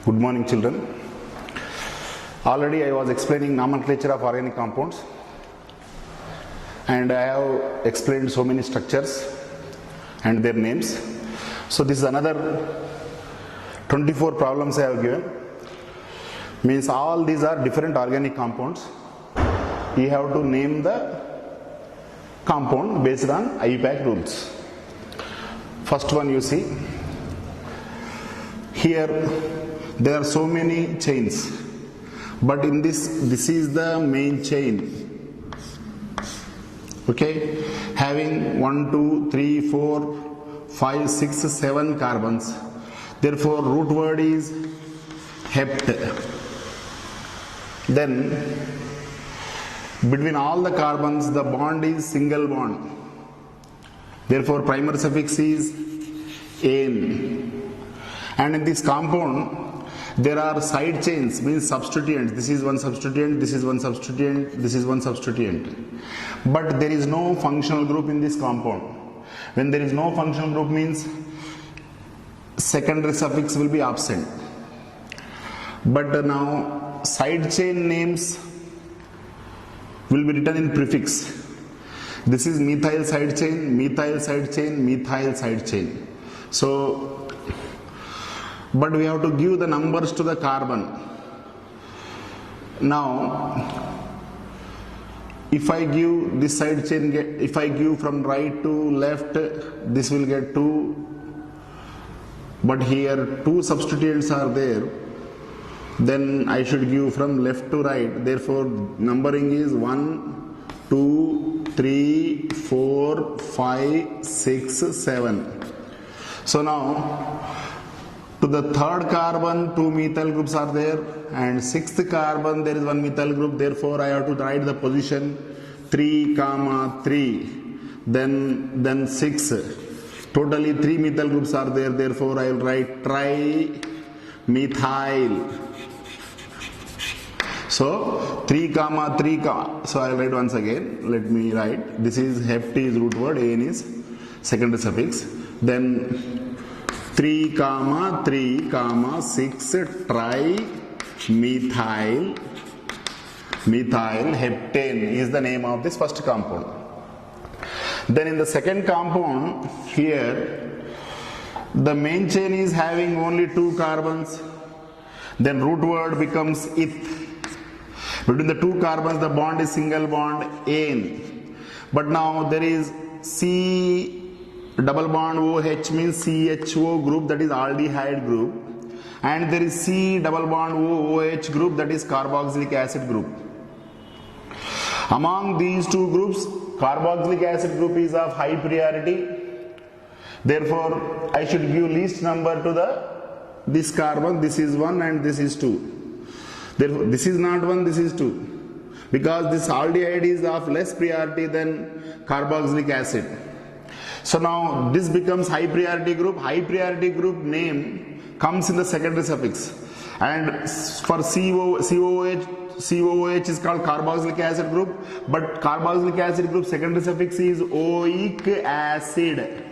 Good morning, children. Already I was explaining nomenclature of organic compounds, and I have explained so many structures and their names. So this is another 24 problems I have given. Means all these are different organic compounds. You have to name the compound based on IUPAC rules. First one you see. Here there are so many chains, but in this is the main chain. Okay, having 1, 2, 3, 4, 5, 6, 7 carbons. Therefore, root word is hept. Then, between all the carbons, the bond is single bond. Therefore, primary suffix is ane. And in this compound, there are side chains, means substituents. This is one substituent, this is one substituent, this is one substituent. But there is no functional group in this compound. When there is no functional group means secondary suffix will be absent. But now side chain names will be written in prefix. This is methyl side chain, methyl side chain, methyl side chain. So but we have to give the numbers to the carbon. Now, if I give this side chain, if I give from right to left, this will get 2. But here 2 substituents are there. Then I should give from left to right. Therefore, numbering is 1, 2, 3, 4, 5, 6, 7. So now, to the third carbon, 2 methyl groups are there, and 6th carbon there is 1 methyl group. Therefore, I have to write the position 3, 3, then 6. Totally 3 methyl groups are there. Therefore, I will write trimethyl. So 3, 3. So I will write once again. Let me write. This is hept is root word, ane is secondary suffix. Then 3, 3, 6 trimethyl. Methyl heptane is the name of this first compound. Then in the second compound, here the main chain is having only 2 carbons. Then root word becomes ith. Between the 2 carbons, the bond is single bond, ane. But now there is C double bond OH means CHO group, that is aldehyde group, and there is C double bond OH group, that is carboxylic acid group. Among these 2 groups, carboxylic acid group is of high priority. Therefore, I should give least number to this carbon. This is 1 and this is 2. Therefore, this is not 1, this is 2, because this aldehyde is of less priority than carboxylic acid. So now this becomes high priority group. High priority group name comes in the secondary suffix, and for COOH is called carboxylic acid group, but carboxylic acid group secondary suffix is oic acid.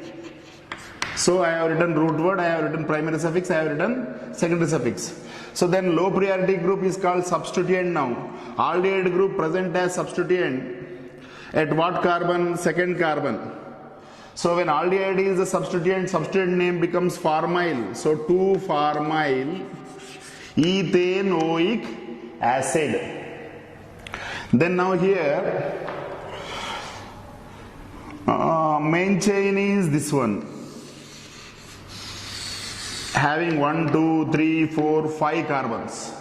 So I have written root word, I have written primary suffix, I have written secondary suffix. So then low priority group is called substituent now. Aldehyde group present as substituent at what carbon? Second carbon. So when aldehyde is a substituent name becomes formyl. So 2-formyl ethanoic acid. Then now here main chain is this one, having 1, 2, 3, 4, 5 carbons.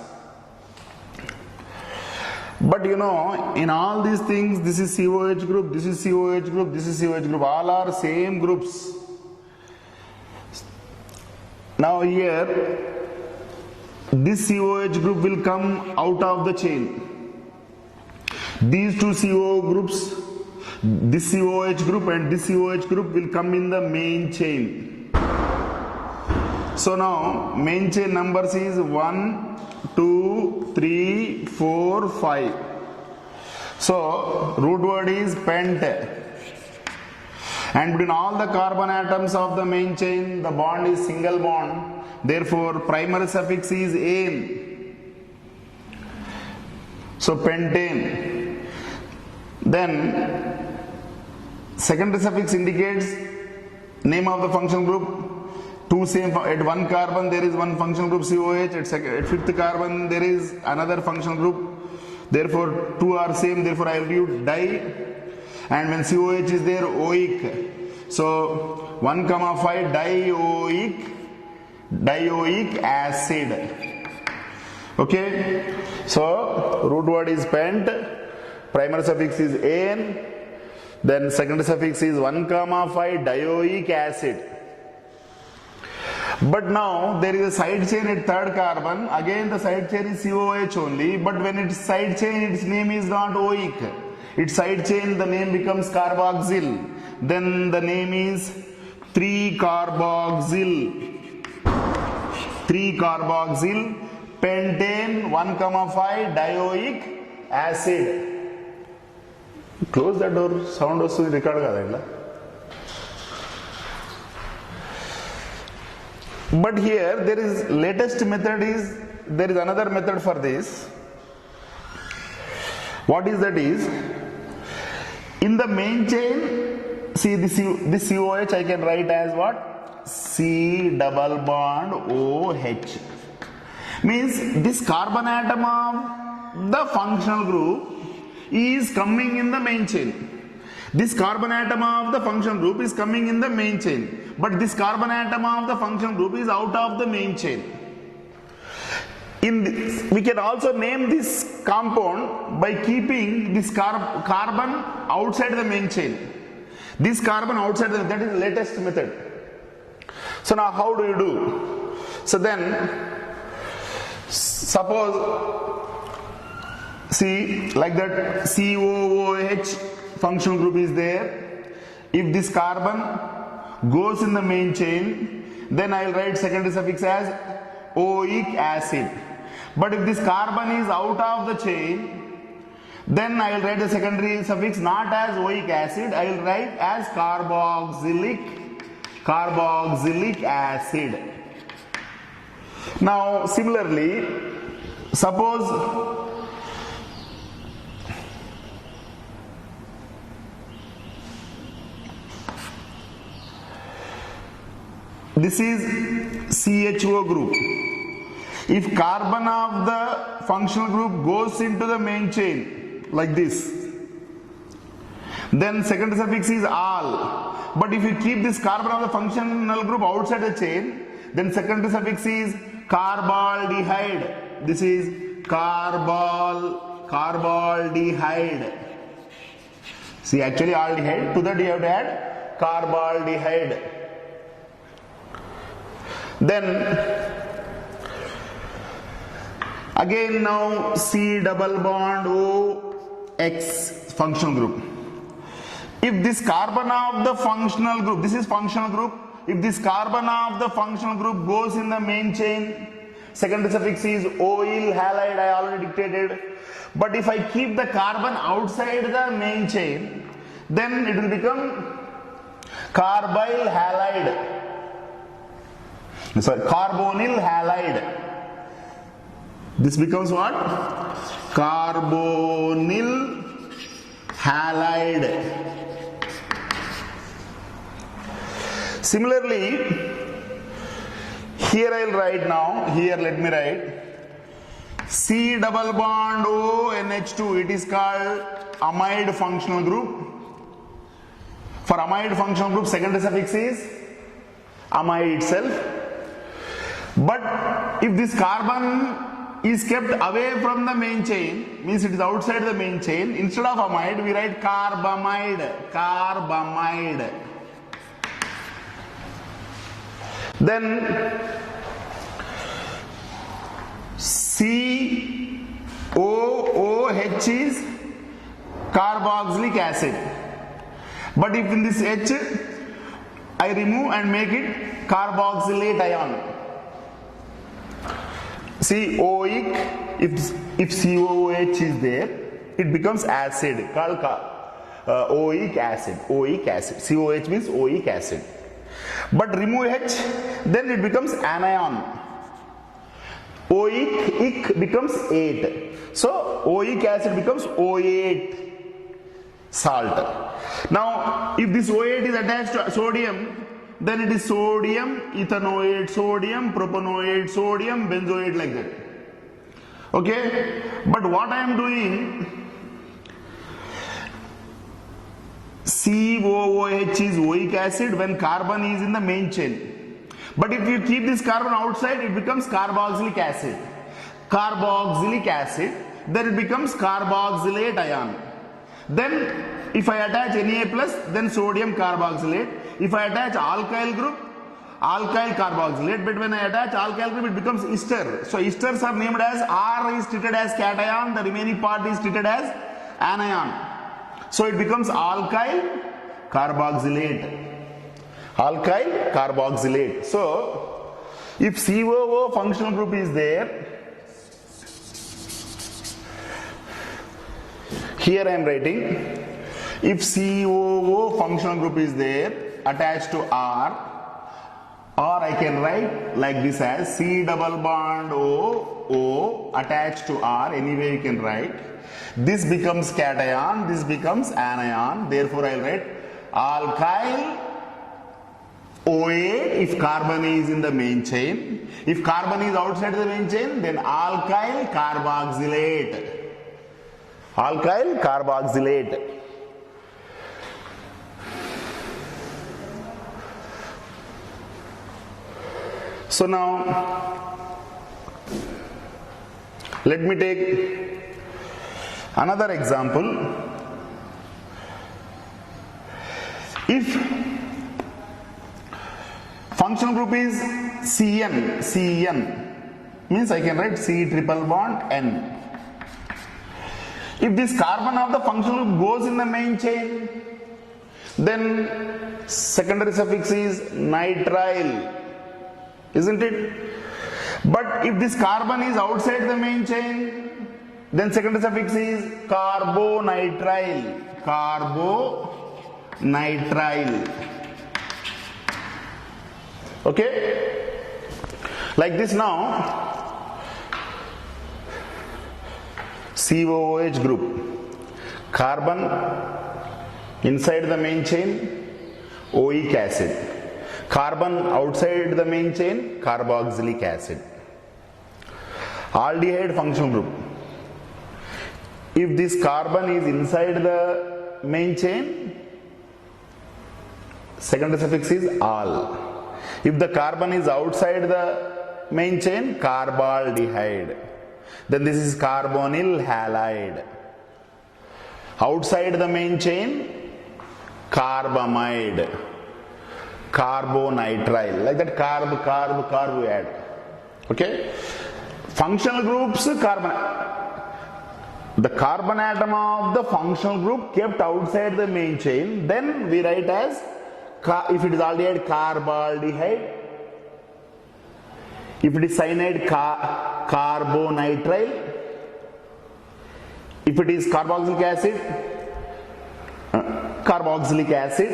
But you know, in all these things, this is COH group, this is COH group, this is COH group, all are same groups. Now here, this COH group will come out of the chain. These 2 CO groups, this COH group and this COH group will come in the main chain. So now, main chain numbers is 1, 2, 3, 4, 5. So root word is pent, and between all the carbon atoms of the main chain the bond is single bond, therefore primary suffix is ane, so pentane. Then secondary suffix indicates name of the functional group. Two same, at one carbon there is one functional group COH, at fifth carbon there is another functional group, therefore two are same, therefore I will use di, and when COH is there oic, so 1,5 dioic acid. Okay, so root word is pent, primary suffix is ane, then secondary suffix is 1,5 dioic acid. But now there is a side chain at third carbon, again the side chain is COH only, but when it's side chain its name is not oic, its side chain the name becomes carboxyl, then the name is 3-carboxyl pentane 1,5 dioic acid. Close that door, sound was record. But here there is latest method is, there is another method for this. What is that is, in the main chain, see this COH I can write as what? C double bond OH. Means this carbon atom of the functional group is coming in the main chain. This carbon atom of the functional group is coming in the main chain, but this carbon atom of the functional group is out of the main chain. In this, we can also name this compound by keeping this carbon outside the main chain. This carbon outside that is the latest method. So now how do you do? So then suppose, see like that COOH functional group is there. If this carbon goes in the main chain, then I will write secondary suffix as oic acid. But if this carbon is out of the chain, then I will write the secondary suffix not as oic acid, I will write as carboxylic acid. Now similarly, suppose this is CHO group. If carbon of the functional group goes into the main chain like this, then secondary suffix is al. But if you keep this carbon of the functional group outside the chain, then secondary suffix is carbaldehyde. This is carbaldehyde. See, actually aldehyde, to that you have to add carbaldehyde. Then again now C double bond OX functional group. If this carbon of the functional group, this is functional group, if this carbon of the functional group goes in the main chain, secondary suffix is oil halide, I already dictated. But if I keep the carbon outside the main chain, then it will become carbyl halide. Sorry, carbonyl halide. This becomes what? Carbonyl halide. Similarly, here I will write now, here let me write C double bond ONH2, it is called amide functional group. For amide functional group, secondary suffix is amide itself. But if this carbon is kept away from the main chain, means it is outside the main chain, instead of amide we write carbamide. Then COOH is carboxylic acid. But if in this H I remove and make it carboxylate ion. See, oic, if COOH is there, it becomes acid called oic acid. COH means oic acid. But remove H, then it becomes anion. Oic becomes 8. So oic acid becomes O8 salt. Now if this O8 is attached to sodium, then it is sodium ethanoate, sodium propanoate, sodium benzoate, like that. Okay, but what I am doing, COOH is oic acid when carbon is in the main chain. But if you keep this carbon outside, it becomes carboxylic acid. Then it becomes carboxylate ion. Then if I attach Na plus, then sodium carboxylate. If I attach alkyl group, alkyl carboxylate. But when I attach alkyl group, it becomes ester. So esters are named as, R is treated as cation, the remaining part is treated as anion. So it becomes alkyl carboxylate. Alkyl carboxylate. So if COO functional group is there, here I am writing, if COO functional group is there attached to R, or I can write like this as C double bond O attached to R, anyway you can write. This becomes cation, this becomes anion, therefore I will write alkyl OA if carbon is in the main chain. If carbon is outside the main chain, then alkyl carboxylate. Alkyl carboxylate. So now let me take another example. If functional group is CN means I can write C triple bond N. If this carbon of the functional group goes in the main chain, then secondary suffix is nitrile, isn't it? But if this carbon is outside the main chain, then secondary suffix is carbonitrile. Okay, like this. Now COOH group, carbon inside the main chain, oic acid, carbon outside the main chain, carboxylic acid. Aldehyde functional group, if this carbon is inside the main chain, secondary suffix is al. If the carbon is outside the main chain, carbaldehyde. Then this is carbonyl halide. Outside the main chain, carbamide, carbonitrile. Like that, carb we add. Okay? Functional groups, carbon. The carbon atom of the functional group kept outside the main chain, then we write as, if it is aldehyde, carbaldehyde. If it is cyanide, carbonitrile. If it is carboxylic acid, carboxylic acid.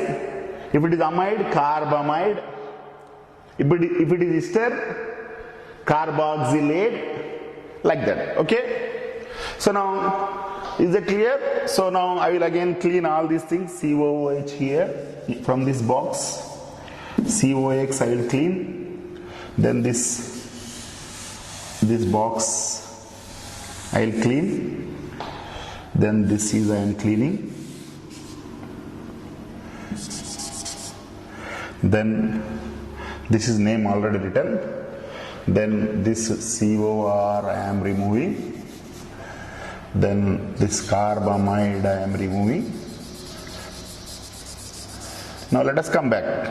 If it is amide, carbamide. If it is ester, carboxylate, like that. Okay? So now, is it clear? So now I will again clean all these things. COOH here from this box. COX I will clean. Then this box I will clean. Then this is I am cleaning. Then this is name already written. Then this COR I am removing. Then this carbamide I am removing. Now let us come back.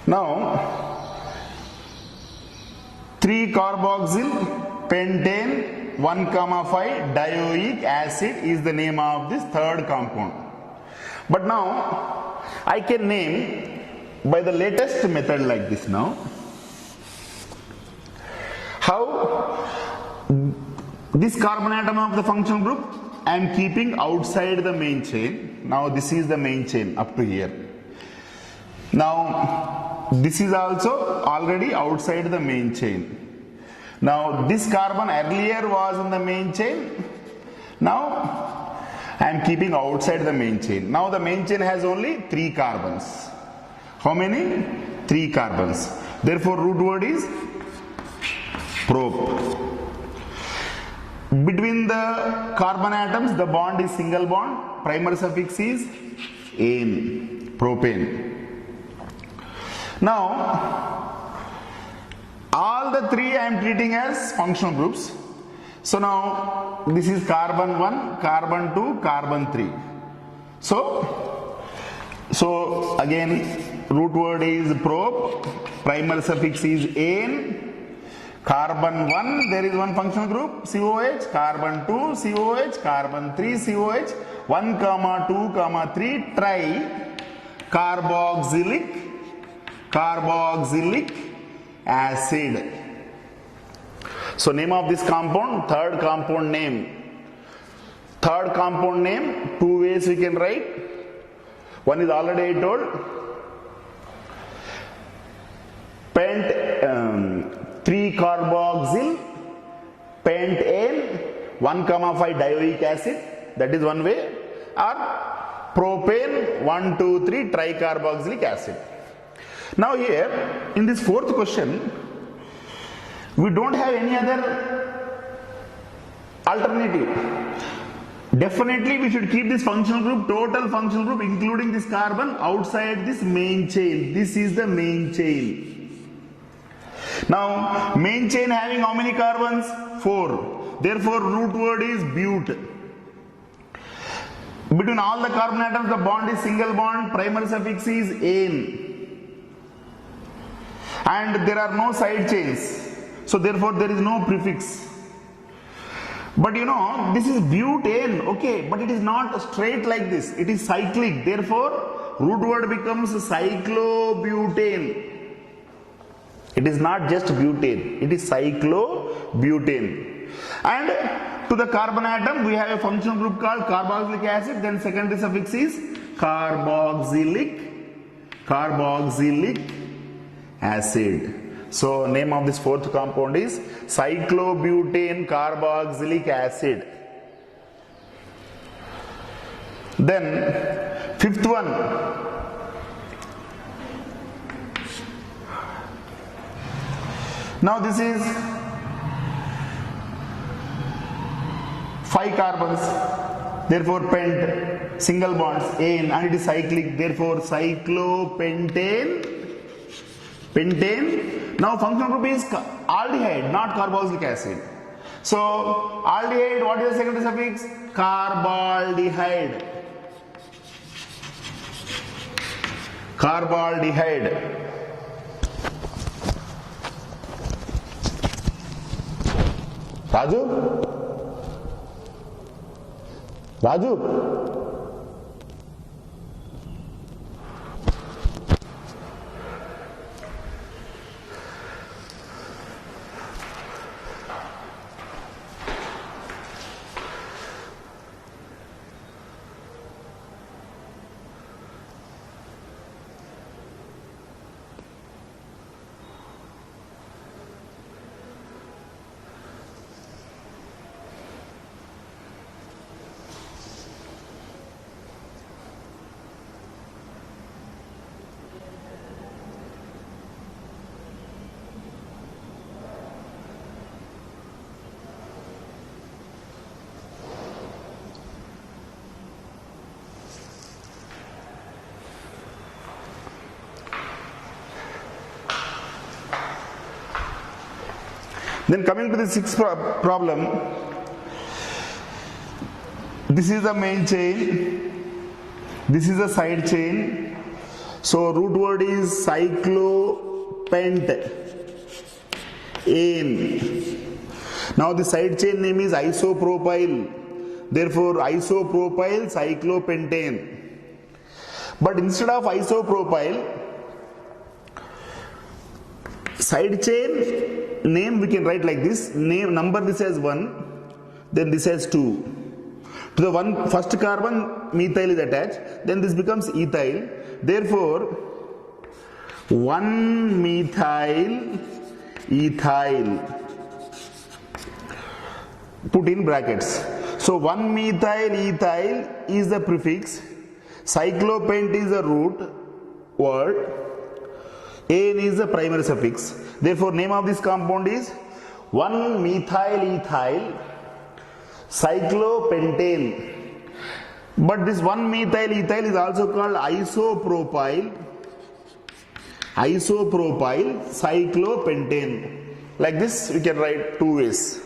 Now 3-carboxyl pentane 1,5 dioic acid is the name of this third compound. But now I can name by the latest method like this now. How? This carbon atom of the functional group I am keeping outside the main chain. Now this is the main chain up to here. Now this is also already outside the main chain. Now this carbon earlier was in the main chain. Now I am keeping outside the main chain. Now the main chain has only 3 carbons. How many? 3 carbons. Therefore root word is prop. Between the carbon atoms, the bond is single bond. Primary suffix is ane, propane. Now, all the 3 I am treating as functional groups. So now, this is carbon 1, carbon 2, carbon 3. So again, root word is prop. Primary suffix is ane. Carbon 1, there is one functional group, COH, carbon 2, COH, carbon 3, COH, 1, 2, 3, tri carboxylic acid. So name of this compound, third compound name. Third compound name, 2 ways we can write. One is already I told. 3-carboxyl pentane 1,5 dioic acid, that is one way, or propane 1, 2, 3 tricarboxylic acid. Now here in this fourth question we don't have any other alternative. Definitely we should keep this functional group, total functional group including this carbon outside this main chain. This is the main chain. Now main chain having how many carbons? 4. Therefore root word is but. Between all the carbon atoms the bond is single bond. Primary suffix is ane. And there are no side chains. So therefore there is no prefix. But you know, this is butane, okay, but it is not straight like this. It is cyclic. Therefore root word becomes cyclobutane. It is not just butane, it is cyclobutane. And to the carbon atom we have a functional group called carboxylic acid, then secondary suffix is carboxylic acid. So name of this fourth compound is cyclobutane carboxylic acid. Then fifth one. Now this is 5 carbons, therefore pent, single bonds, ane, and it is cyclic, therefore cyclopentane, pentane. Now functional group is aldehyde, not carboxylic acid. So aldehyde, what is the secondary suffix? Carbaldehyde. Carbaldehyde. Raju? Then coming to the sixth problem, this is the main chain, this is the side chain. So root word is cyclopentane. Now the side chain name is isopropyl, therefore isopropyl cyclopentane. But instead of isopropyl, side chain name we can write like this, name number this as 1, then this as 2. To the first carbon methyl is attached, then this becomes ethyl. Therefore 1-methyl ethyl, put in brackets. So 1-methyl ethyl is the prefix, cyclopent is the root word, ane is the primary suffix. Therefore name of this compound is 1-methyl ethyl cyclopentane. But this 1-methyl ethyl is also called isopropyl cyclopentane. Like this we can write two ways.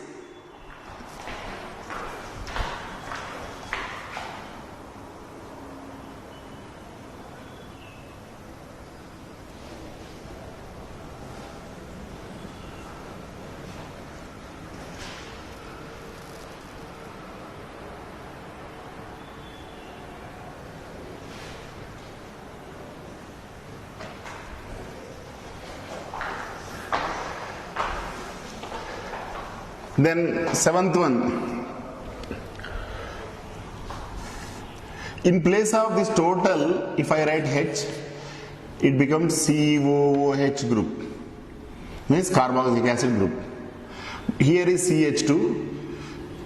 Then seventh one, in place of this total, if I write H, it becomes COOH group, means carboxylic acid group. Here is CH2,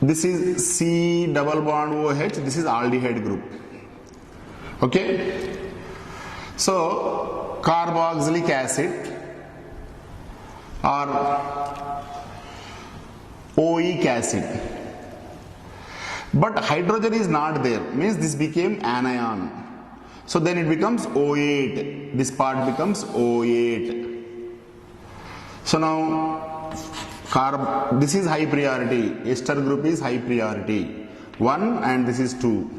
this is C double bond OH, this is aldehyde group. Okay, so carboxylic acid or oic acid, but hydrogen is not there, means this became anion, so then it becomes O8, this part becomes O8. So now this is high priority, ester group is high priority 1 and this is 2.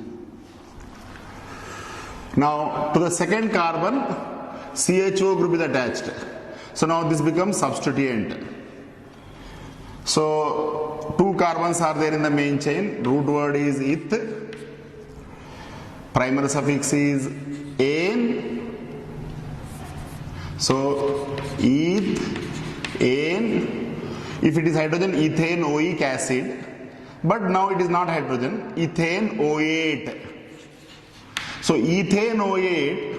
Now to the second carbon CHO group is attached, so now this becomes substituent. So 2 carbons are there in the main chain, root word is eth, primary suffix is ane, so eth, ane. If it is hydrogen, ethane oic acid, but now it is not hydrogen, ethane O8. So ethane O8,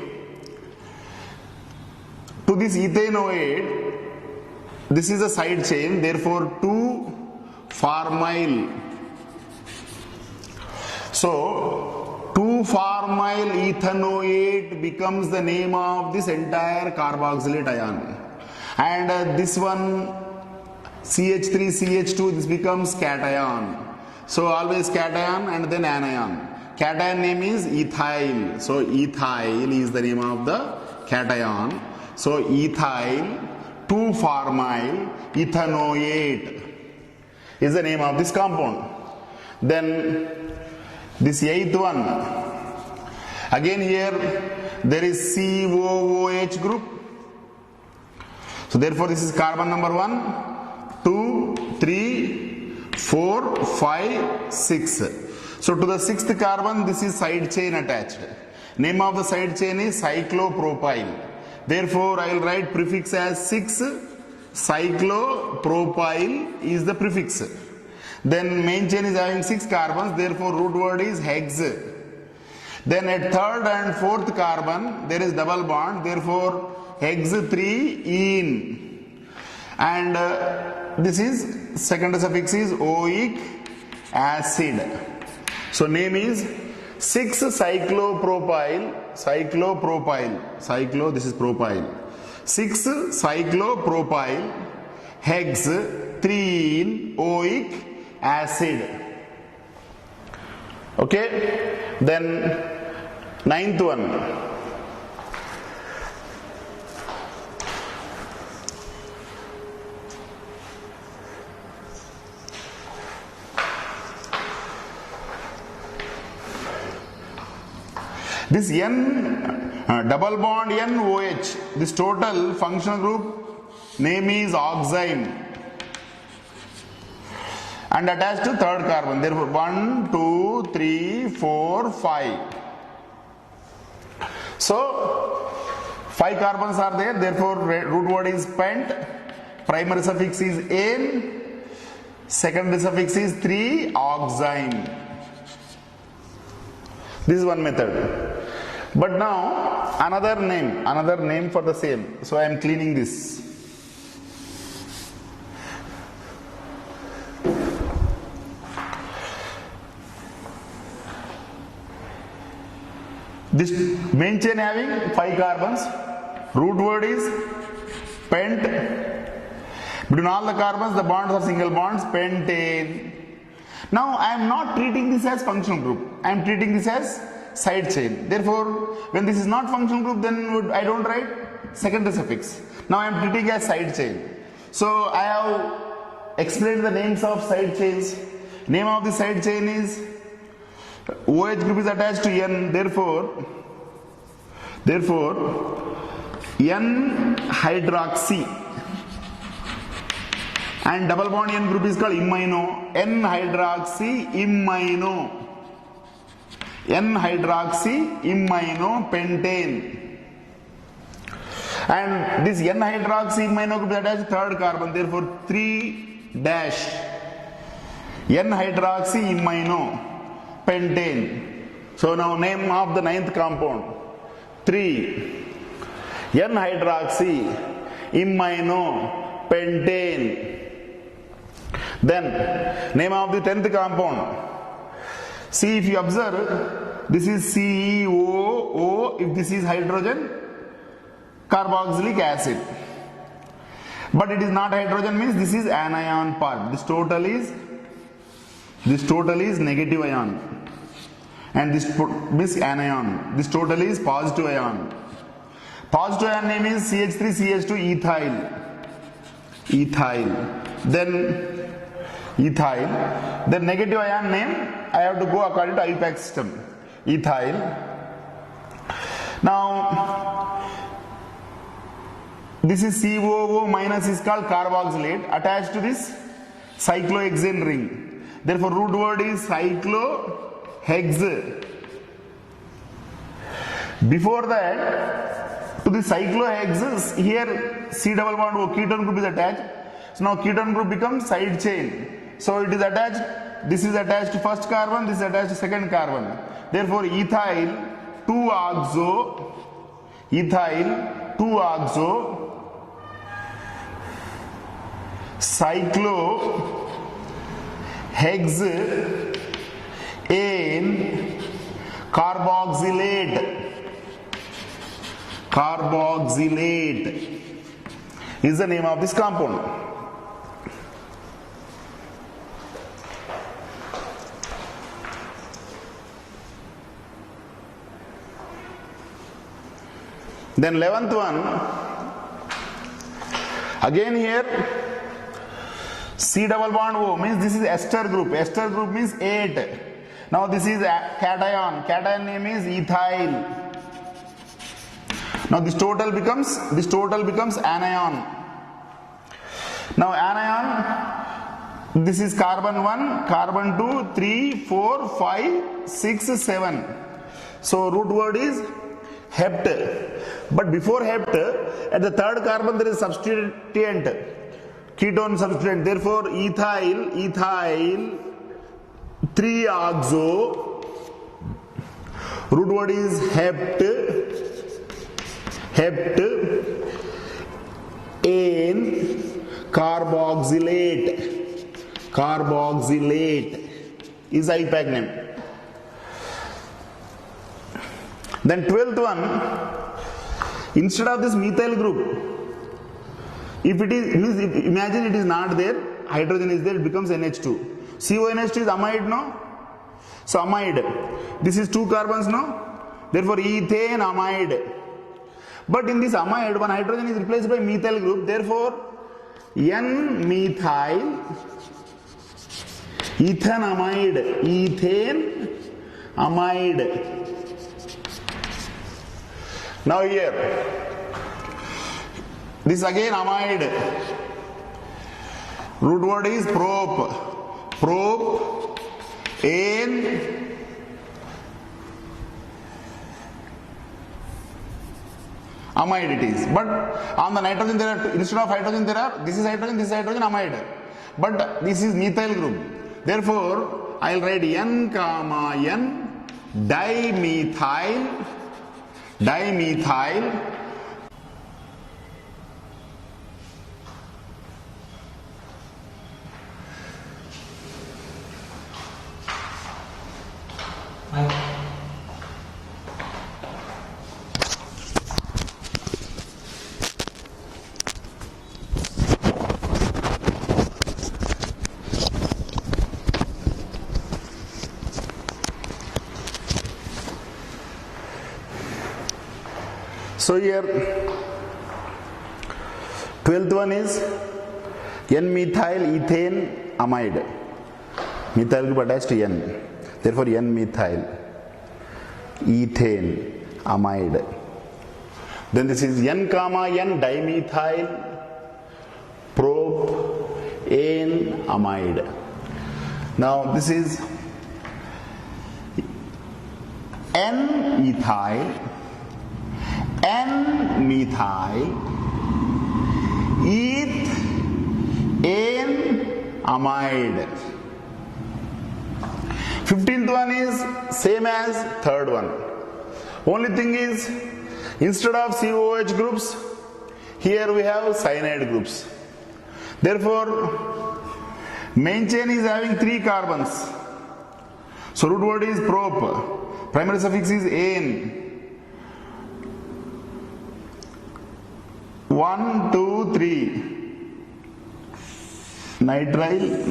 to this ethane O8, this is a side chain, therefore 2-formyl. So 2-formyl ethanoate becomes the name of this entire carboxylate ion. And this one CH3, CH2, this becomes cation. So always cation and then anion. Cation name is ethyl. So ethyl is the name of the cation. So ethyl 2-formyl ethanoate is the name of this compound. Then this 8th one, again here there is COOH group. So therefore this is carbon number 1, 2, 3, 4, 5, 6. So to the 6th carbon this is side chain attached. Name of the side chain is cyclopropyl. Therefore I will write prefix as 6, cyclopropyl is the prefix. Then main chain is having 6 carbons, therefore root word is hex. Then at 3rd and 4th carbon there is double bond, therefore hex 3-ene. And this is second suffix is oic acid. So name is 6-cyclopropyl, this is propyl, 6-cyclopropyl hex 3-ene oic acid. Okay, then 9th one, this N double bond NOH, this total functional group name is oxime and attached to 3rd carbon. Therefore 1, 2, 3, 4, 5. So 5 carbons are there, therefore root word is pent, primary suffix is ane, secondary suffix is 3, oxime. This is one method. But now another name for the same. So I am cleaning this. This main chain having 5 carbons. Root word is pent. Between all the carbons, the bonds are single bonds, pentane. Now I am not treating this as functional group. I am treating this as side chain. Therefore, when this is not functional group, then I don't write secondary suffix. Now I am treating as side chain. So I have explained the names of side chains. Name of the side chain is OH group is attached to N. Therefore N-hydroxy. And double bond N group is called imino. N-hydroxy imino. N-hydroxy imino pentane. And this N-hydroxy imino group is attached to third carbon. Therefore 3 dash. N-hydroxy imino pentane. So now name of the 9th compound. 3 N-hydroxy imino pentane. Then name of the 10th compound. See, if you observe, this is CeOO. If this is hydrogen carboxylic acid, but it is not hydrogen, means this is anion part. This total is negative ion, and this means anion. This total is positive ion. Positive ion name is CH3CH2 ethyl. Then negative ion name, I have to go according to IUPAC system. Ethyl. Now this is COO minus is called carboxylate attached to this cyclohexane ring. Therefore root word is cyclohex. Before that, to the cyclohexes, here C double bond O ketone group is attached. So now ketone group becomes side chain. So it is attached, this is attached to first carbon, this is attached to second carbon. Therefore ethyl 2-oxo cyclohexane carboxylate is the name of this compound. Then 11th one, again here C double bond O means this is ester group. Ester group means 8. Now this is cation. Cation name is ethyl. Now this total becomes anion. Now anion, this is carbon 1, carbon 2, 3, 4, 5, 6, 7. So root word is hept. But before hept, at the third carbon there is substituent, ketone substituent. Therefore ethyl 3-oxo. Root word is hept ane carboxylate is IUPAC name. Then 12th one, instead of this methyl group, if it is, means if, imagine it is not there, hydrogen is there, it becomes NH2. CONH2 is amide, no? So amide, this is 2 carbons, no? Therefore ethane amide. But in this amide, one hydrogen is replaced by methyl group. Therefore N-methyl ethane amide. Now here, this again amide. Root word is ane amide it is. But on the nitrogen there are, instead of hydrogen there are, this is hydrogen, amide. But this is methyl group. Therefore I will write N, N dimethyl. So here 12th one is N-methyl ethane amide. Methyl group attached to N. Therefore N-methyl ethane amide. Then this is N comma N dimethyl propane amide. Now this is N-methyl ethane amide. 15th one is same as third one. Only thing is, instead of COOH groups, here we have cyanide groups. Therefore, main chain is having 3 carbons. So root word is prop. Primary suffix is ane. 1, 2, 3. Nitrile,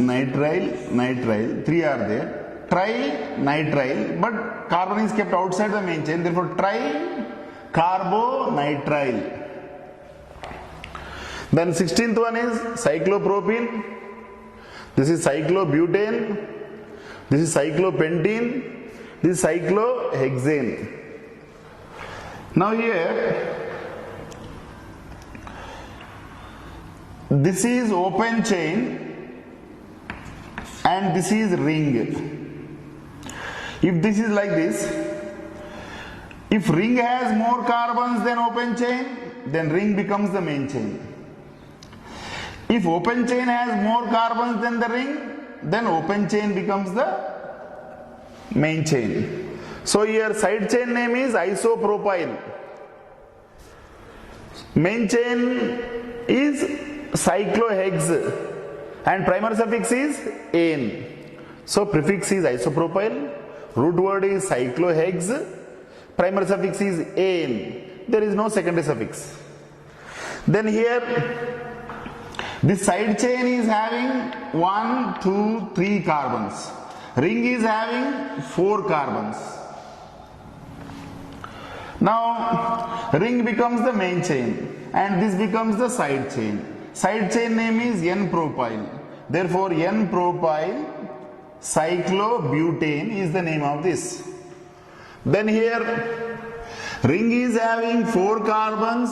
3 are there. Trinitrile, but carbon is kept outside the main chain, therefore tricarbonitrile. Then 16th one is cyclopropene. This is cyclobutane. This is cyclopentene. This is cyclohexane. Now here, this is open chain and this is ring. If this is like this, if ring has more carbons than open chain, then ring becomes the main chain. If open chain has more carbons than the ring, then open chain becomes the main chain. So here side chain name is isopropyl. Main chain is cyclohex and primary suffix is ane. So prefix is isopropyl, root word is cyclohex, primary suffix is ane. There is no secondary suffix. Then here this side chain is having 1, 2, 3 carbons. Ring is having 4 carbons. Now ring becomes the main chain and this becomes the side chain. Side chain name is N-propyl. Therefore N-propyl cyclobutane is the name of this. Then here ring is having 4 carbons.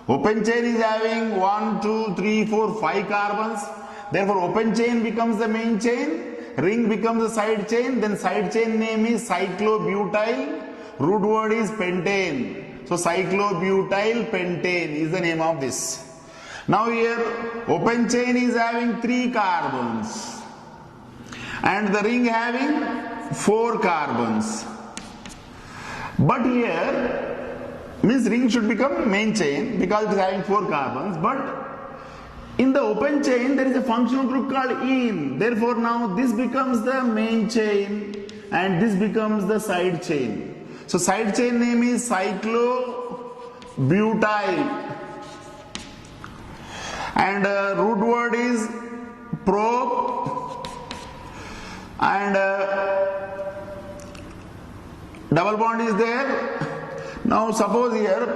Open chain is having 1, 2, 3, 4, 5 carbons. Therefore open chain becomes the main chain. Ring becomes the side chain. Then side chain name is cyclobutyl. Root word is pentane. So cyclobutyl pentane is the name of this. Now here open chain is having 3 carbons and the ring having 4 carbons. But here means ring should become main chain because it is having 4 carbons, but in the open chain there is a functional group called ene. Therefore now this becomes the main chain and this becomes the side chain. So side chain name is cyclobutyl and root word is prop and double bond is there. Now suppose here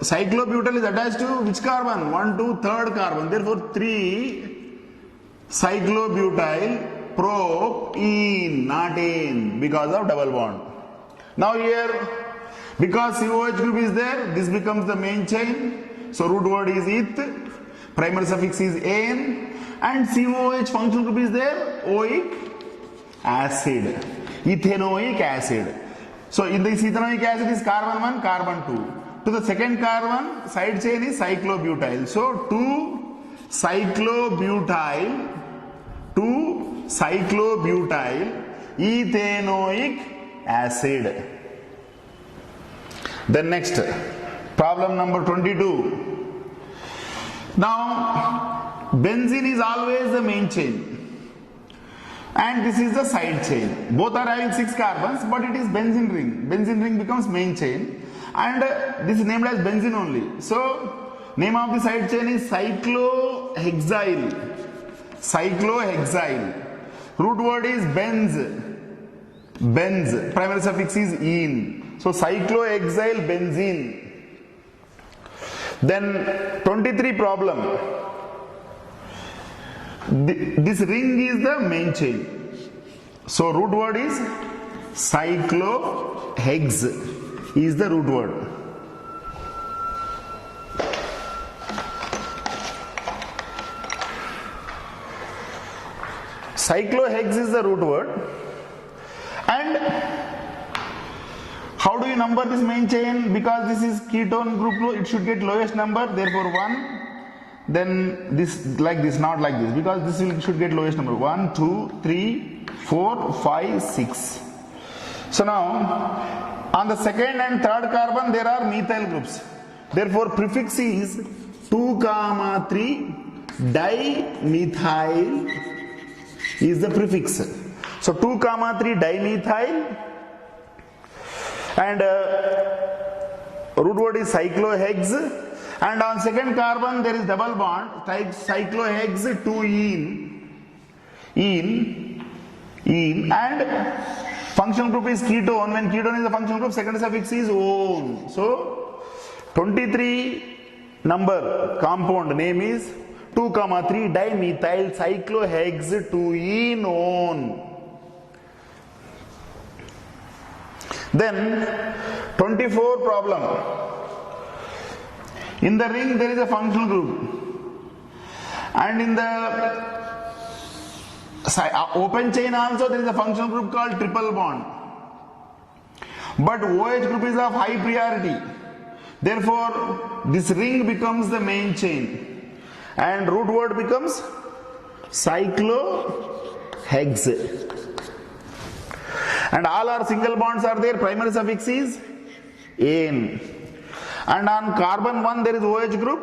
cyclobutyl is attached to which carbon? 1, 2, third carbon. Therefore 3 cyclobutyl propene, not ane, because of double bond. Now here because COH group is there, this becomes the main chain. So root word is eth, primary suffix is ane, and COH functional group is there, oic acid, ethanoic acid. So in this ethanoic acid is carbon 1, carbon 2. To the second carbon, side chain is cyclobutyl. So 2 cyclobutyl ethanoic acid. Then next, problem number 22. Now, benzene is always the main chain and this is the side chain. Both are having 6 carbons, but it is benzene ring. Benzene ring becomes main chain and this is named as benzene only. So, name of the side chain is cyclohexyl. Cyclohexyl. Root word is benz. Benz. Primary suffix is ene. So, cyclohexyl benzene. Then 23 problem. This ring is the main chain. So root word is cyclohex is the root word. Cyclohex is the root word. And how do you number this main chain? Because this is ketone group, it should get lowest number, therefore 1. Then this like this, not like this, because this should get lowest number. 1, 2, 3, 4, 5, 6. So now, on the second and third carbon, there are methyl groups. Therefore, prefix is 2, 3 dimethyl is the prefix. So 2, 3 dimethyl and root word is cyclohex. And on second carbon there is double bond, cyclohex 2 ene and functional group is ketone. When ketone is a functional group, second suffix is -one. So 23 number compound name is 2, 3 dimethyl cyclohex 2-enone. Then 24 problem. In the ring there is a functional group and in the open chain also there is a functional group called triple bond, but OH group is of high priority, therefore this ring becomes the main chain and root word becomes cyclohex and all our single bonds are there, primary suffix is ane. And on carbon 1 there is OH group,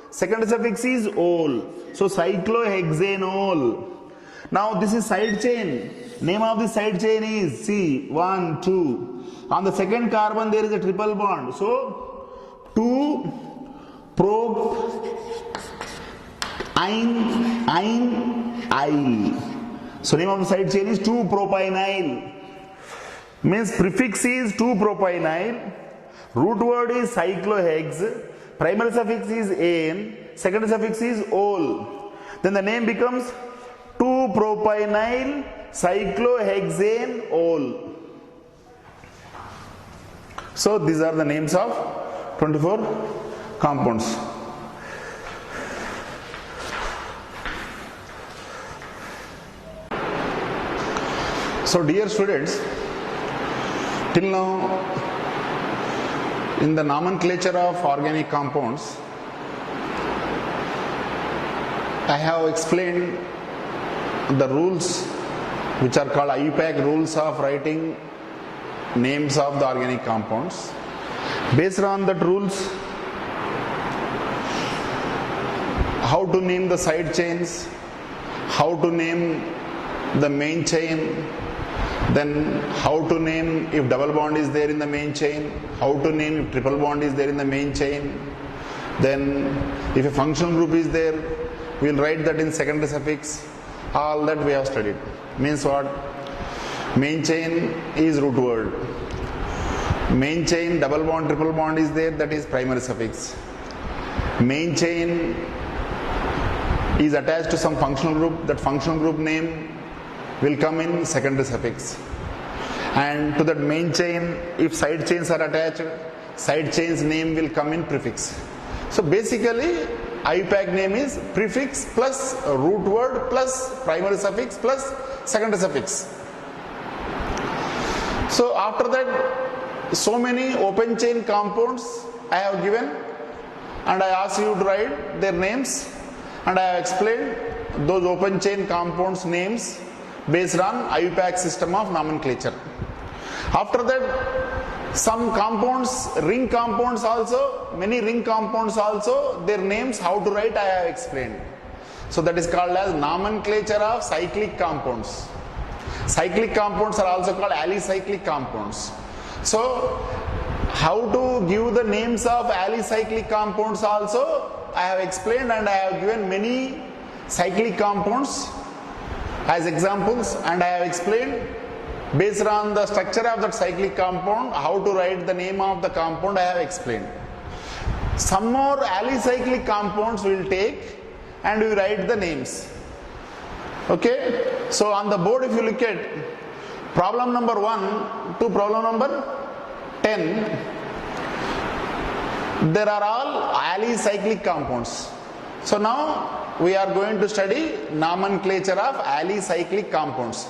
second suffix is ol. So cyclohexanol. Now this is side chain. Name of the side chain is C, 1, 2. On the second carbon there is a triple bond. So 2 propynyl. So name of the side chain is 2 propynyl. Means prefix is 2 propynyl. Root word is cyclohex, primary suffix is ane, second suffix is ol. Then the name becomes 2-propynyl cyclohexanol. So these are the names of 24 compounds. So dear students, till now in the nomenclature of organic compounds, I have explained the rules which are called IUPAC rules of writing names of the organic compounds. Based on that rules, how to name the side chains, how to name the main chain, then how to name if double bond is there in the main chain, how to name if triple bond is there in the main chain, then if a functional group is there, we will write that in secondary suffix. All that we have studied. Means what? Main chain is root word. Main chain, double bond, triple bond is there, that is primary suffix. Main chain is attached to some functional group, that functional group name will come in secondary suffix. And to that main chain, if side chains are attached, side chain's name will come in prefix. So basically, IUPAC name is prefix plus root word plus primary suffix plus secondary suffix. So after that, so many open chain compounds I have given and I asked you to write their names and I have explained those open chain compounds names based on IUPAC system of nomenclature. After that, some compounds, ring compounds also, many ring compounds also, their names, how to write, I have explained. So that is called as nomenclature of cyclic compounds. Cyclic compounds are also called alicyclic compounds. So, how to give the names of alicyclic compounds also, I have explained, and I have given many cyclic compounds as examples, and I have explained based on the structure of that cyclic compound, how to write the name of the compound, I have explained. Some more alicyclic compounds will take and we write the names. Okay? So on the board, if you look at problem number 1 to problem number 10, there are all alicyclic compounds. So now we are going to study nomenclature of alicyclic compounds.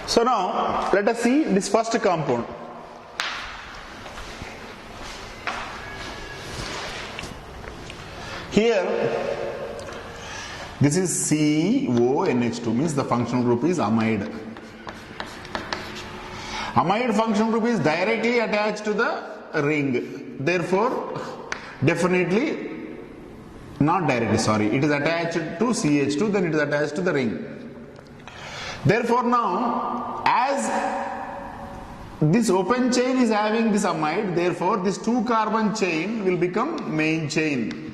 So now let us see this first compound. Here this is CONH2, means the functional group is amide. Amide functional group is directly attached to the ring. Therefore, definitely not directly, sorry, it is attached to CH2, then it is attached to the ring. Therefore now, as this open chain is having this amide, therefore this 2 carbon chain will become main chain.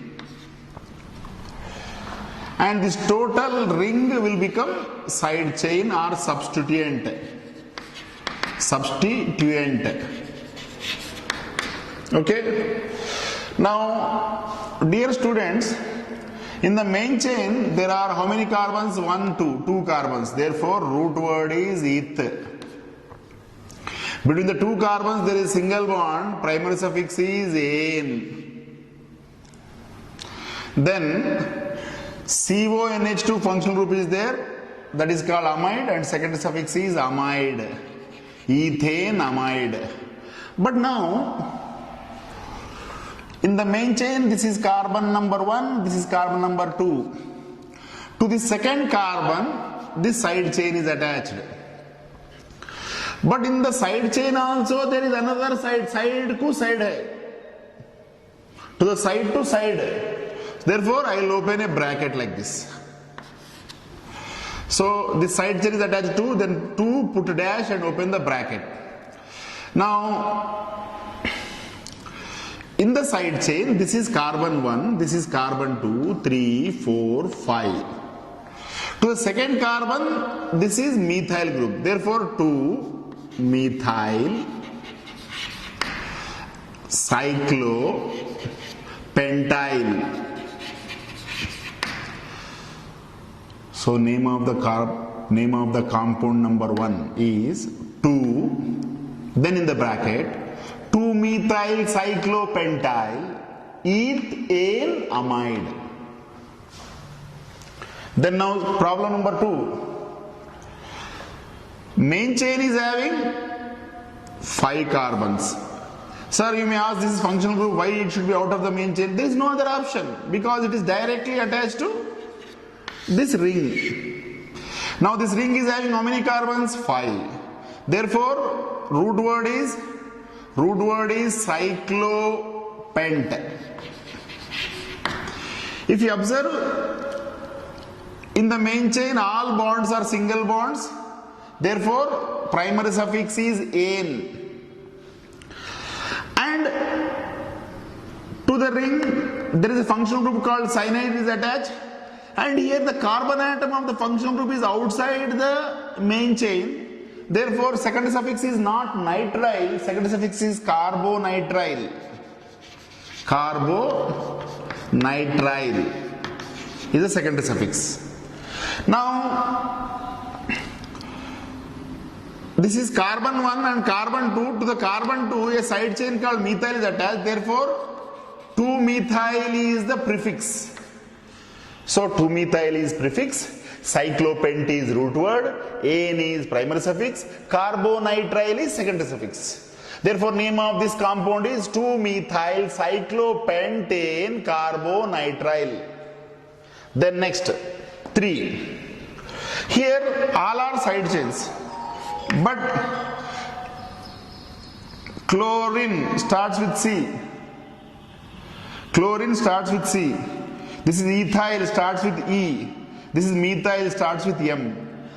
And this total ring will become side chain or substituent. Okay. Now, dear students, in the main chain there are how many carbons? 1, 2 carbons. Therefore, root word is eth. Between the 2 carbons there is single bond. Primary suffix is ane. Then CONH2 functional group is there, that is called amide, and secondary suffix is amide, ethane amide. But now in the main chain, this is carbon number 1, this is carbon number 2. To the second carbon, this side chain is attached. But in the side chain also there is another side ku side hai. To the side to side. Therefore, I will open a bracket like this. So, this side chain is attached to, then 2 put a dash and open the bracket. Now, in the side chain, this is carbon 1, this is carbon 2, 3, 4, 5. To the second carbon, this is methyl group. Therefore, 2 methyl cyclopentyl. So name of the compound number 1 is 2, then in the bracket 2-methyl cyclopentyl ethane amide. Then now problem number 2. Main chain is having 5 carbons. Sir, you may ask, this is functional group, why it should be out of the main chain? There is no other option, because it is directly attached to this ring. Now this ring is having how many carbons? 5. Therefore, root word is cyclopent. If you observe, in the main chain all bonds are single bonds. Therefore, primary suffix is ane. And to the ring there is a functional group called cyanide is attached. And here the carbon atom of the functional group is outside the main chain. Therefore, secondary suffix is not nitrile, secondary suffix is carbonitrile. Carbonitrile is the secondary suffix. Now, this is carbon 1 and carbon 2. To the carbon 2, a side chain called methyl is attached. Therefore, 2-methyl is the prefix. So 2-methyl is prefix, cyclopent is root word, ane is primary suffix, carbonitrile is secondary suffix. Therefore, name of this compound is 2-methyl cyclopentane carbonitrile. Then next, 3. Here all are side chains, but chlorine starts with C. Chlorine starts with C. This is ethyl starts with E. This is methyl starts with M.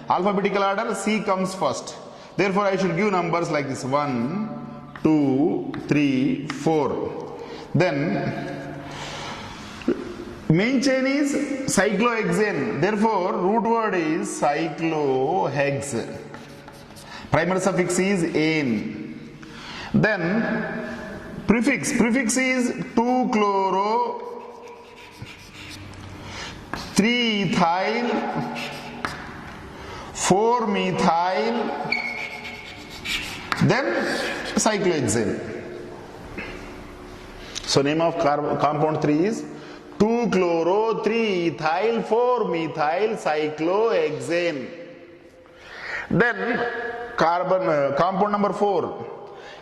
Alphabetical order, C comes first. Therefore, I should give numbers like this: 1, 2, 3, 4. Then main chain is cyclohexane. Therefore, root word is cyclohex. Primary suffix is ane. Then prefix is 2-chloro, 3-ethyl, 4-methyl, then cyclohexane. So name of compound 3 is 2-chloro, 3-ethyl, 4-methyl cyclohexane. Then compound number 4.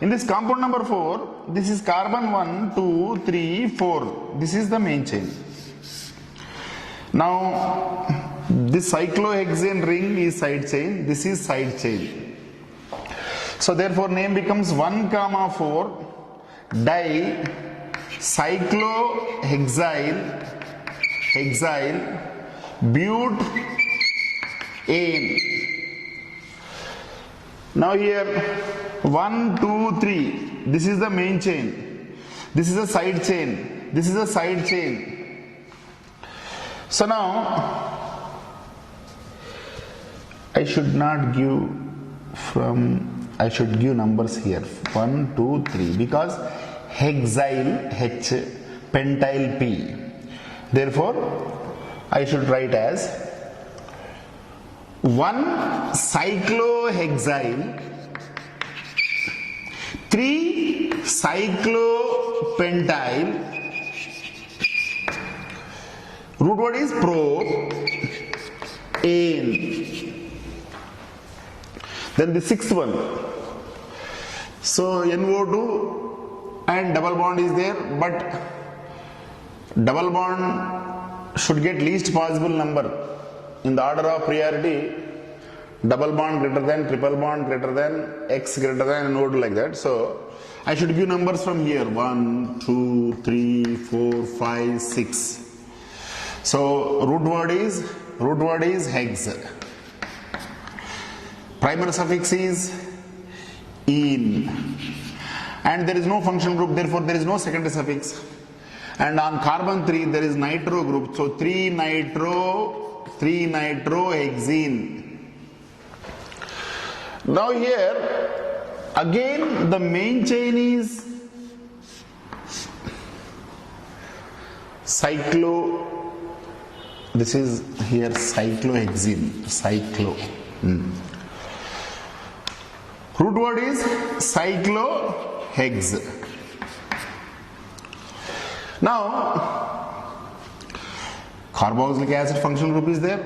In this compound number 4, this is carbon 1, 2, 3, 4. This is the main chain. Now, this cyclohexane ring is side chain. This is side chain. So therefore, name becomes 1,4 dicyclohexyl butane. Now here 1, 2, 3. This is the main chain. This is a side chain. This is a side chain. So now I should give numbers here 1, 2, 3 because hexyl H, pentyl P. Therefore, I should write as 1 cyclohexyl, 3 cyclopentyl, root word is propane. Then the sixth one. So NO2 and double bond is there, but double bond should get least possible number. In the order of priority, double bond greater than, triple bond greater than, X greater than, NO2 like that. So I should give numbers from here 1, 2, 3, 4, 5, 6. So root word is hex. Primary suffix is -ene, and there is no functional group, therefore there is no secondary suffix. And on carbon 3 there is nitro group, so 3-nitrohexene. Now here again the main chain is this is here cyclohexene, Root word is cyclohex. Now, carboxylic acid functional group is there,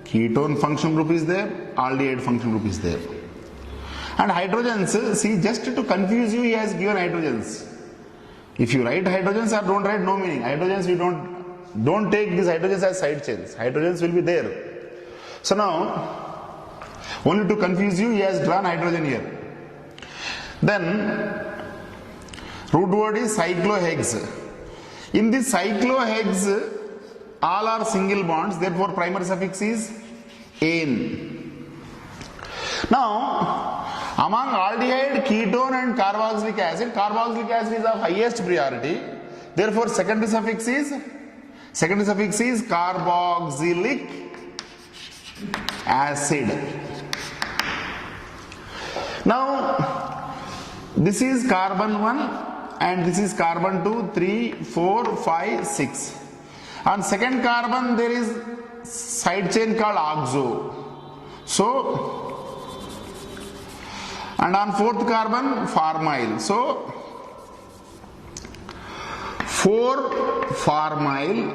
ketone functional group is there, aldehyde functional group is there. And hydrogens, see, just to confuse you, he has given hydrogens. If you write hydrogens or don't write, no meaning. Hydrogens, you don't take these hydrogens as side chains. Hydrogens will be there. So now, only to confuse you, he has drawn hydrogen here. Then, root word is cyclohex. In this cyclohex, all are single bonds, therefore primary suffix is -ane. Now, among aldehyde, ketone and carboxylic acid is of highest priority. Therefore, secondary suffix is carboxylic acid. Now, this is carbon 1 and this is carbon 2, 3, 4, 5, 6. On second carbon, there is side chain called oxo. So, and on fourth carbon, formyl. So, 4-formyl,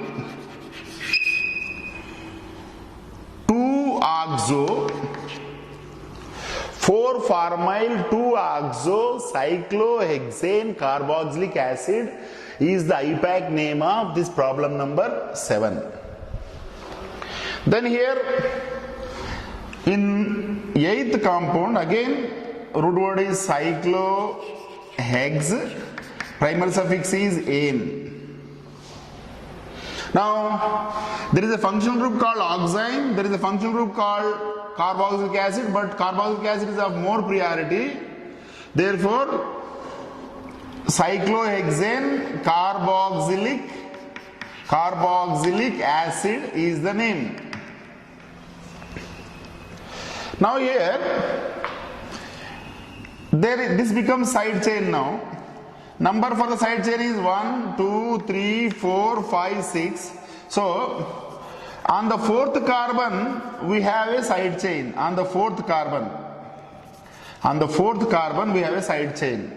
2-oxo, 4-formyl, 2 cyclohexane carboxylic acid is the IUPAC name of this problem number 7. Then here in 8th compound, again root word is cyclohex, primary suffix is ane. Now there is a functional group called oxime, there is a functional group called carboxylic acid, but carboxylic acid is of more priority. Therefore cyclohexane carboxylic acid is the name. Now here this becomes side chain now. Number for the side chain is 1, 2, 3, 4, 5, 6. So on the 4th carbon we have a side chain. On the 4th carbon we have a side chain.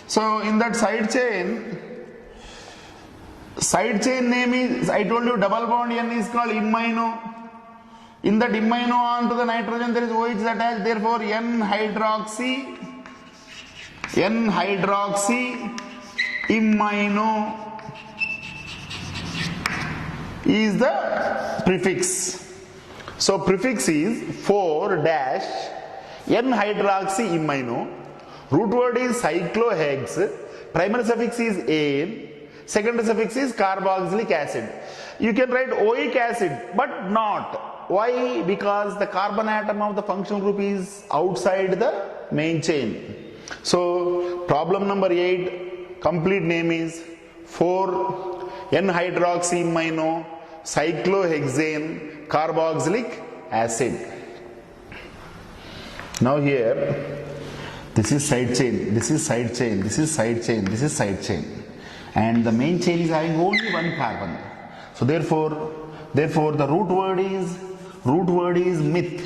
So in that side chain name is, I told you, double bond N is called imino. In that imino onto the nitrogen there is OH attached, therefore N hydroxy imino is the prefix. So prefix is 4-N hydroxy imino. Root word is cyclohex. Primary suffix is ane. Secondary suffix is carboxylic acid. You can write oic acid, but not. Why? Because the carbon atom of the functional group is outside the main chain. So problem number 8, complete name is 4-N hydroxy imino cyclohexane carboxylic acid. Now here this is side chain, this is side chain, this is side chain, this is side chain, and the main chain is having only one carbon. So therefore the root word is meth.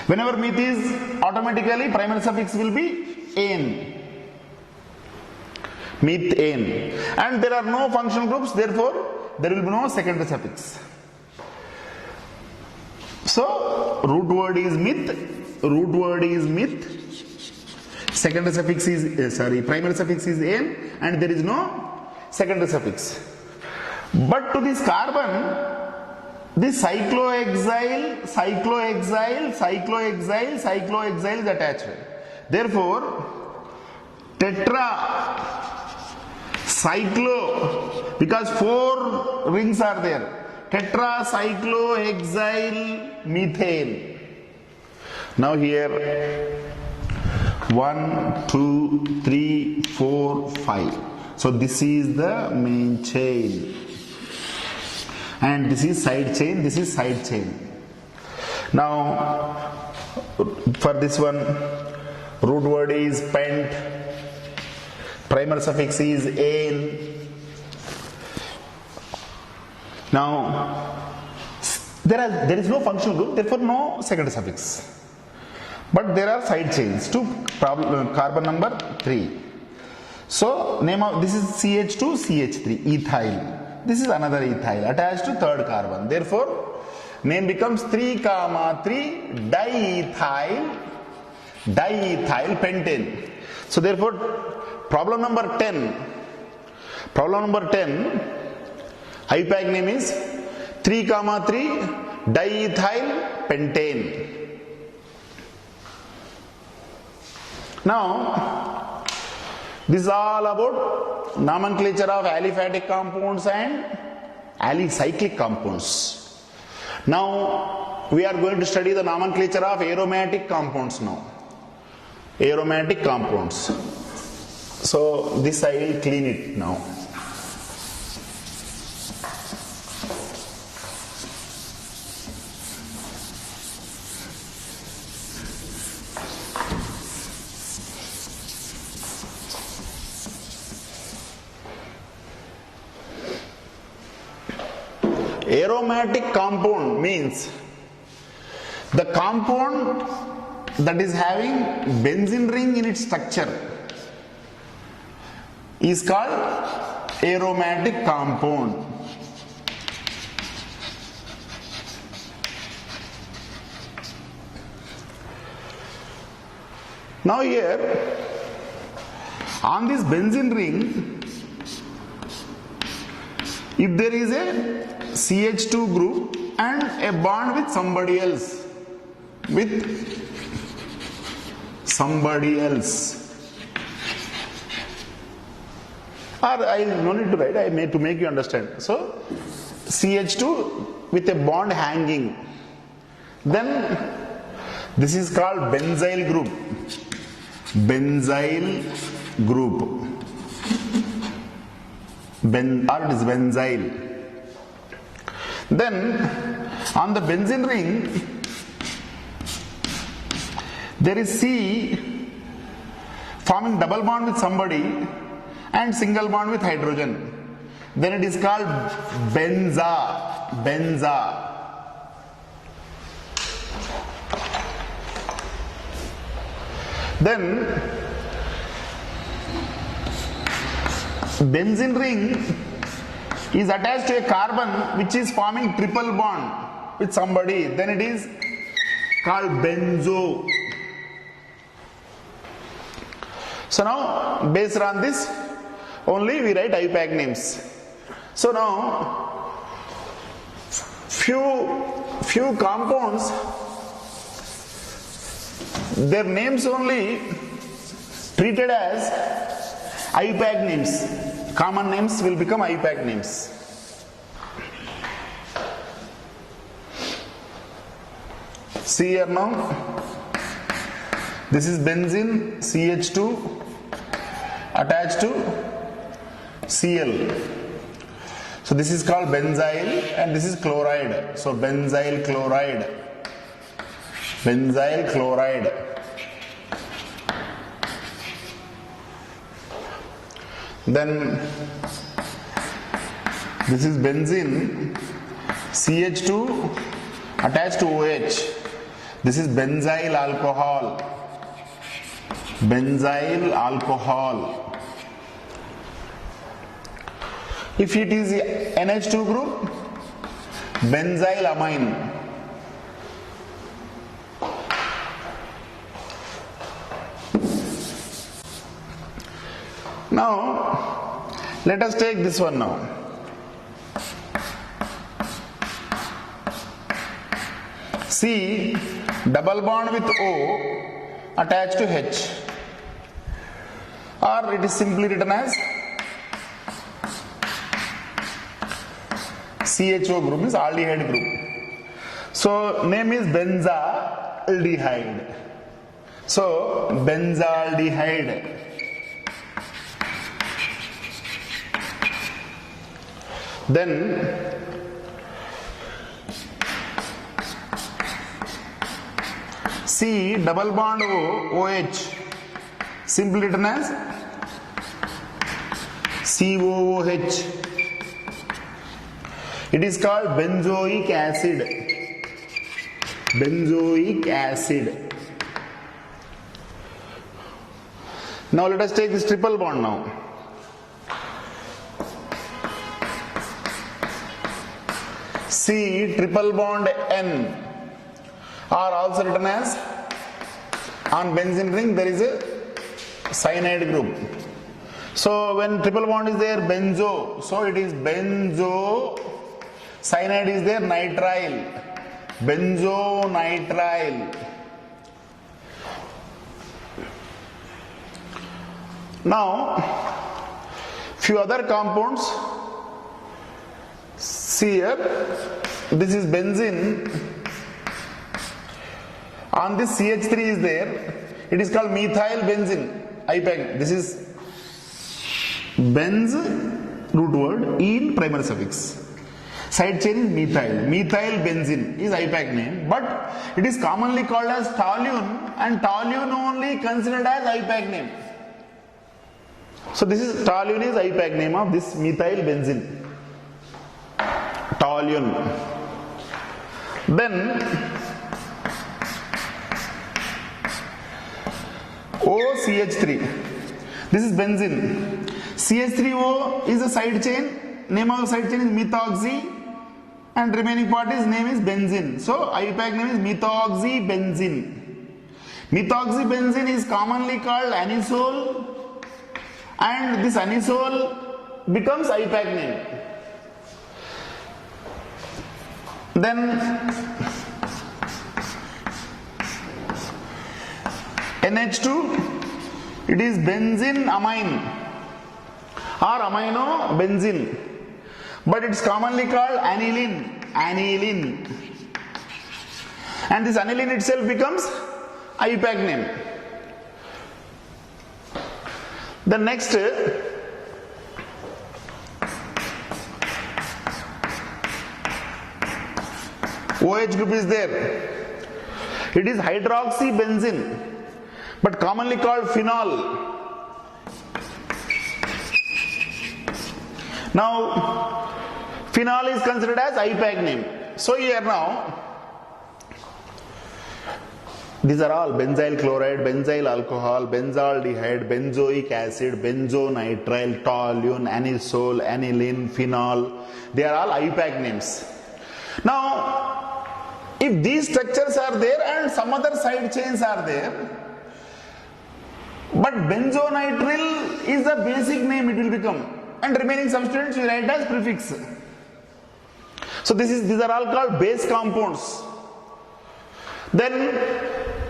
Whenever meth is, automatically primary suffix will be ane. Methane. And there are no functional groups, therefore there will be no secondary suffix. So root word is meth. Secondary suffix is primary suffix is ane, and there is no secondary suffix. But to this carbon, this cyclohexyl is attached. Therefore tetracyclo, because 4 rings are there, tetracyclohexyl methane. Now here 1, 2, 3, 4, 5. So this is the main chain, and this is side chain, this is side chain. Now for this one, root word is pent, primary suffix is ane. Now there is no functional group, therefore no secondary suffix, but there are side chains to carbon number 3. So name of this is CH2 CH3 ethyl. This is another ethyl attached to 3rd carbon. Therefore name becomes 3, 3 diethyl pentane. So therefore problem number 10 IUPAC name is 3, 3 diethyl pentane. Now this is all about nomenclature of aliphatic compounds and alicyclic compounds. Now we are going to study the nomenclature of aromatic compounds now. Aromatic compounds. So this I will clean it now. Aromatic compound means the compound that is having benzene ring in its structure is called aromatic compound. Now here, on this benzene ring, if there is a CH2 group and a bond with somebody else, or I no need to write, I made to make you understand. So CH2 with a bond hanging, then this is called benzyl group. Benzyl group. Or it is benzyl. Then on the benzene ring there is C forming double bond with somebody and single bond with hydrogen. Then it is called benza. Then benzene ring is attached to a carbon which is forming triple bond with somebody. Then it is called benzo. So now based on this only we write IUPAC names. So now few compounds, their names only treated as IUPAC names. Common names will become IUPAC names. See here now, this is benzene CH2 attached to Cl. So this is called benzyl and this is chloride. So benzyl chloride. Benzyl chloride. Then this is benzene CH2 attached to OH. This is benzyl alcohol. Benzyl alcohol. If it is NH2 group, benzyl amine. Now, let us take this one now. C, double bond with O attached to H, or it is simply written as CHO group, is aldehyde group. So name is benzaldehyde. So benzaldehyde. Then C double bond O, OH, simply written as COOH. It is called benzoic acid. Benzoic acid. Now let us take this triple bond now. C triple bond N, or also written as, on benzene ring there is a cyanide group. So when triple bond is there, benzo, so it is benzo, cyanide is there, nitrile, benzonitrile. Now few other compounds. See here, this is benzene. On this CH3 is there, it is called methyl benzene, IUPAC. This is benz root word, in primary suffix. Side chain is methyl. Methyl benzene is IUPAC name, but it is commonly called as toluene, and toluene only considered as IUPAC name. So this is toluene is IUPAC name of this methyl benzene. Toluene. Then OCH3. This is benzene. CH3O is a side chain. Name of the side chain is methoxy, and remaining part is name is benzene. So IUPAC name is methoxybenzene. Methoxybenzene is commonly called anisole, and this anisole becomes IUPAC name. Then NH2, it is benzene amine or amino benzene, but it's commonly called aniline, and this aniline itself becomes IUPAC name. The next OH group is there. It is hydroxybenzene, but commonly called phenol. Now, phenol is considered as IUPAC name. So here now, these are all benzyl chloride, benzyl alcohol, benzaldehyde, benzoic acid, benzonitrile, toluene, anisole, aniline, phenol. They are all IUPAC names. Now, if these structures are there and some other side chains are there, but benzonitrile is the basic name it will become, and remaining substituents we write as prefix. So these are all called base compounds. Then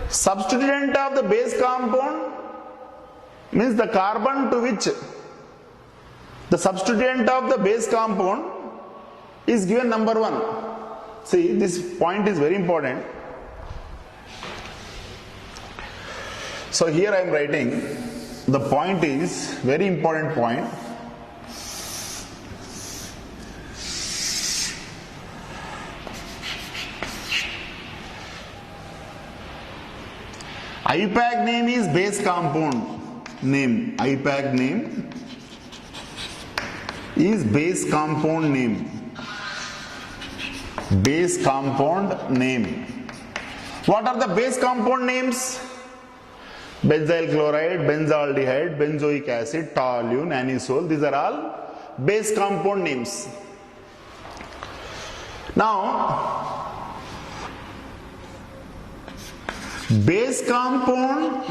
substituent of the base compound means the carbon to which the substituent of the base compound is given number 1. See, this point is very important. So here I am writing, the point is very important point. IUPAC name is base compound name. IUPAC name is base compound name. Base compound name. What are the base compound names? Benzyl chloride, benzaldehyde, benzoic acid, toluene, anisole. These are all base compound names. Now, base compounds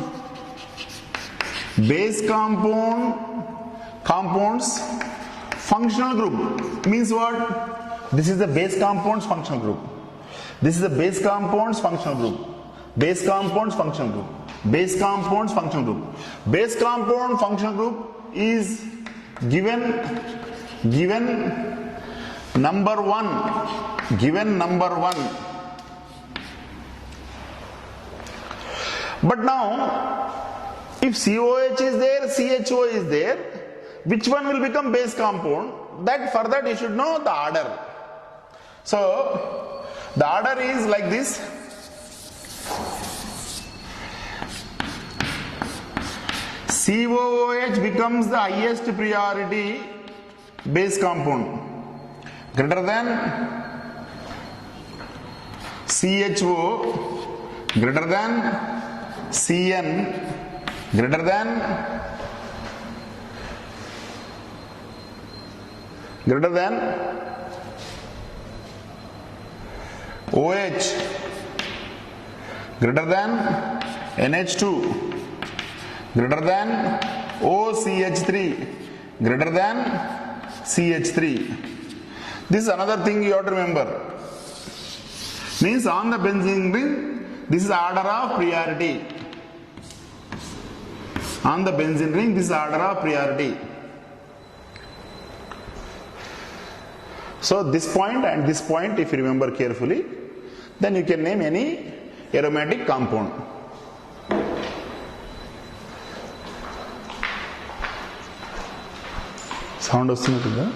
functional group means what? This is the base compounds functional group. This is the base compounds functional group. Base compounds functional group. Base compounds functional group. Base compound functional group is given number 1. Given number 1. But now, if COH is there, CHO is there, which one will become base compound? That for that you should know the order. So, the order is like this. COOH becomes the highest priority base compound, greater than CHO, greater than CN, greater than OH, greater than NH2, greater than OCH3, greater than CH3. This is another thing you have to remember. Means on the benzene ring, this is order of priority. On the benzene ring, this is order of priority. So this point and this point, if you remember carefully, then you can name any aromatic compound. Sound వస్తున్నట్టుందా?